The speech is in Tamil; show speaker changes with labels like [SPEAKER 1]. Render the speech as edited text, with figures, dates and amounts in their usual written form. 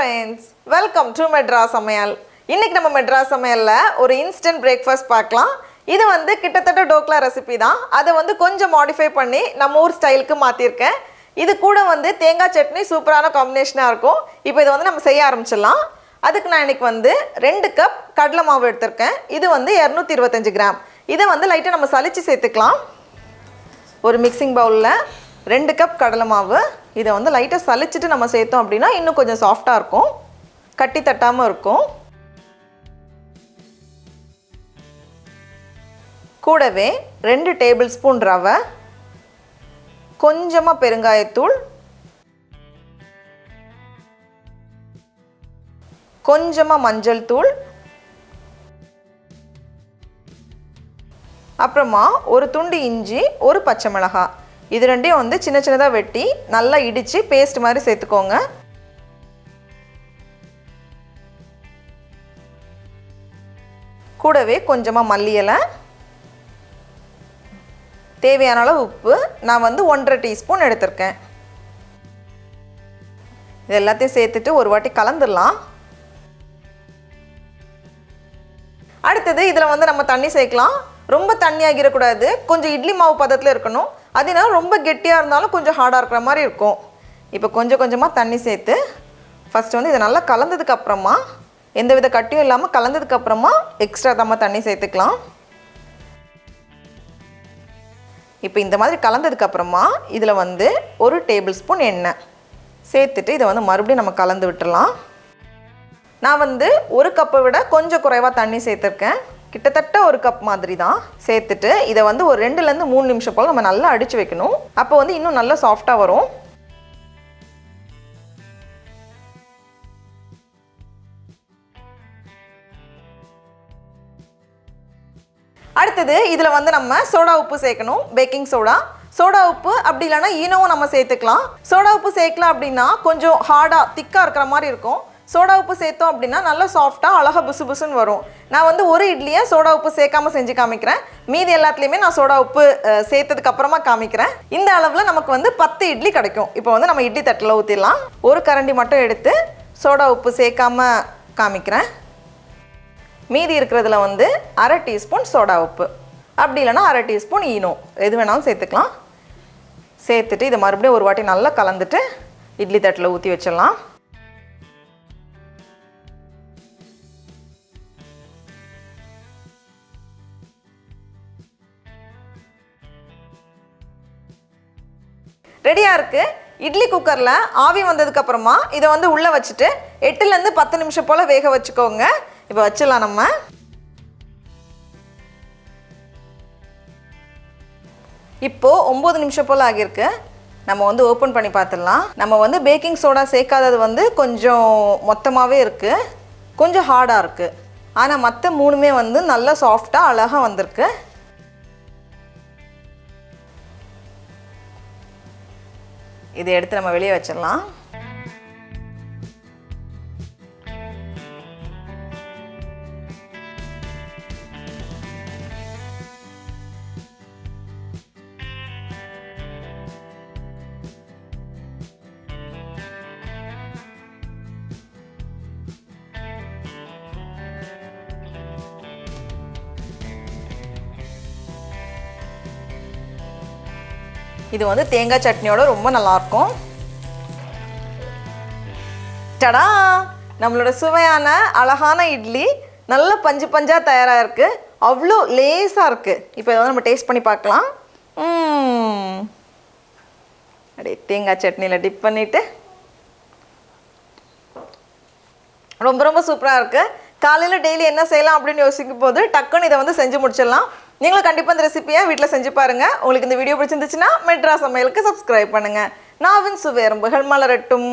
[SPEAKER 1] friends, welcome to Madras Samayal. இன்னைக்கு நம்ம Madras Samayalல ஒரு instant breakfast பார்க்கலாம். இது வந்து கிட்டத்தட்ட டோக்லா ரெசிபி தான். அதை வந்து கொஞ்சம் மாடிஃபை பண்ணி நம்ம ஊர் ஸ்டைலுக்கு மாத்திருக்கேன். இது கூட வந்து தேங்காய் சட்னி சூப்பரான காம்பினேஷனா இருக்கும். இப்போ இத வந்து நம்ம செய்ய ஆரம்பிச்சிடலாம். அதுக்கு நான் இன்னைக்கு வந்து 2 கப் கடலை மாவு எடுத்துர்க்கேன். இது வந்து 225 கிராம். இதை வந்து லைட்டா நம்ம சலிச்சு சேர்த்துக்கலாம். ஒரு மிக்சிங் பவுல்ல 2 கப் கடலை மாவு. இதை வந்து லைட்டா சலிச்சிட்டு நம்ம சேர்த்தோம் அப்படினா இன்னும் கொஞ்சம் சாஃப்ட்டா இருக்கும். கட்டி தட்டாம இருக்கும். கூடவே 2 டேபிள் ஸ்பூன் ரவை, கொஞ்சமா பெருங்காயத்தூள், கொஞ்சமா மஞ்சள் தூள், அப்புறமா ஒரு துண்டு இஞ்சி, ஒரு பச்சை மிளகாய். இது ரெண்டையும் வந்து சின்ன சின்னதா வெட்டி நல்லா இடிச்சு பேஸ்ட் மாதிரி சேர்த்துக்கோங்க. கூடவே கொஞ்சமா மல்லி இலை, தேவையான அளவு உப்பு. நான் வந்து 1.5 டீஸ்பூன் எடுத்துர்க்கேன். இது எல்லாத்தையும் சேர்த்துட்டு ஒரு வாட்டி கலந்துடலாம். அடுத்தது இதில் வந்து நம்ம தண்ணி சேர்க்கலாம். ரொம்ப தண்ணி ஆகிடக்கூடாது, கொஞ்சம் இட்லி மாவு பதத்தில் இருக்கணும். அதனால ரொம்ப கெட்டியாக இருந்தாலும் கொஞ்சம் ஹார்டாக இருக்கிற மாதிரி இருக்கும். இப்போ கொஞ்சம் கொஞ்சமாக தண்ணி சேர்த்து ஃபஸ்ட்டு வந்து இதை நல்லா கலந்ததுக்கப்புறமா, எந்தவித கட்டியும் இல்லாமல் கலந்ததுக்கப்புறமா எக்ஸ்ட்ரா நம்ம தண்ணி சேர்த்துக்கலாம். இப்போ இந்த மாதிரி கலந்ததுக்கப்புறமா இதில் வந்து 1 டேபிள் ஸ்பூன் எண்ணெய் சேர்த்துட்டு இதை வந்து மறுபடியும் நம்ம கலந்து விட்டுடலாம். நான் வந்து 1 கப்பை விட கொஞ்சம் குறைவாக தண்ணி சேர்த்துருக்கேன். கிட்டத்தட்ட 1 கப் மாதிரி தான் சேர்த்துட்டு இதை வந்து ஒரு 2லேருந்து 3 நிமிஷம் போல் நம்ம நல்லா அடித்து வைக்கணும். அப்போ வந்து இன்னும் நல்லா சாஃப்டாக வரும். அடுத்தது இதில் வந்து நம்ம சோடா உப்பு சேர்க்கணும். பேக்கிங் சோடா, சோடா உப்பு அப்படி இல்லைன்னா ஈனோவும் நம்ம சேர்த்துக்கலாம். சோடா உப்பு சேர்க்கலாம் அப்படின்னா கொஞ்சம் ஹார்டாக திக்காக இருக்கிற மாதிரி இருக்கும். சோடா உப்பு சேர்த்தோம் அப்படின்னா நல்லா சாஃப்டாக அழகாக புசு புசுன்னு வரும். நான் வந்து ஒரு இட்லியை சோடா உப்பு சேர்க்காம செஞ்சு காமிக்கிறேன். மீதி எல்லாத்துலேயுமே நான் சோடா உப்பு சேர்த்ததுக்கு அப்புறமா காமிக்கிறேன். இந்த அளவில் நமக்கு வந்து 10 இட்லி கிடைக்கும். இப்போ வந்து நம்ம இட்லி தட்டில் ஊற்றிடலாம். ஒரு கரண்டி மட்டும் எடுத்து சோடா உப்பு சேர்க்காம காமிக்கிறேன். மீதி இருக்கிறதுல வந்து 1/2 டீஸ்பூன் சோடா உப்பு, அப்படி இல்லைன்னா 1/2 டீஸ்பூன் ஈனோ, எது வேணாலும் சேர்த்துக்கலாம். சேர்த்துட்டு இதை மறுபடியும் ஒரு வாட்டி நல்லா கலந்துட்டு இட்லி தட்டில் ஊற்றி வச்சிடலாம். ரெடியாக இருக்குது. இட்லி குக்கரில் ஆவி வந்ததுக்கப்புறமா இதை வந்து உள்ளே வச்சுட்டு 8லேருந்து 10 நிமிஷம் போல் வேக வச்சுக்கோங்க. இப்போ வச்சிடலாம். நம்ம இப்போது 9 நிமிஷம் போல் ஆகியிருக்கு. நம்ம வந்து ஓப்பன் பண்ணி பார்த்துடலாம். நம்ம வந்து பேக்கிங் சோடா சேர்க்காதது வந்து கொஞ்சம் மொத்தமாகவே இருக்குது, கொஞ்சம் ஹார்டாக இருக்குது. ஆனால் மற்ற 3மே வந்து நல்லா சாஃப்டாக அழகாக வந்திருக்கு. இதை எடுத்து நம்ம வெளியே வச்சிடலாம். இது வந்து தேங்காய் சட்னியோட ரொம்ப நல்லாயிருக்கும். டடா, நம்மளோட சுவையான அழகான இட்லி நல்ல பஞ்சு பஞ்சாக தயாராக இருக்குது. அவ்வளோ லேஸாக இருக்குது. இப்போ இதை வந்து நம்ம டேஸ்ட் பண்ணி பார்க்கலாம். அப்படியே தேங்காய் சட்னியில் டிப் பண்ணிவிட்டு ரொம்ப ரொம்ப சூப்பராக இருக்குது. காலையில் டெய்லி என்ன செய்யலாம் அப்படின்னு யோசிக்கும் போது டக்குன்னு இதை வந்து செஞ்சு முடிச்சிடலாம். நீங்களும் கண்டிப்பாக இந்த ரெசிபியை வீட்டில் செஞ்சு பாருங்கள். உங்களுக்கு இந்த வீடியோ பிடிச்சிருந்துச்சுன்னா மெட்ராஸ் சமையலுக்கு சப்ஸ்கிரைப் பண்ணுங்கள். நாவின் சுவை எறும்புகள் மலரட்டும்.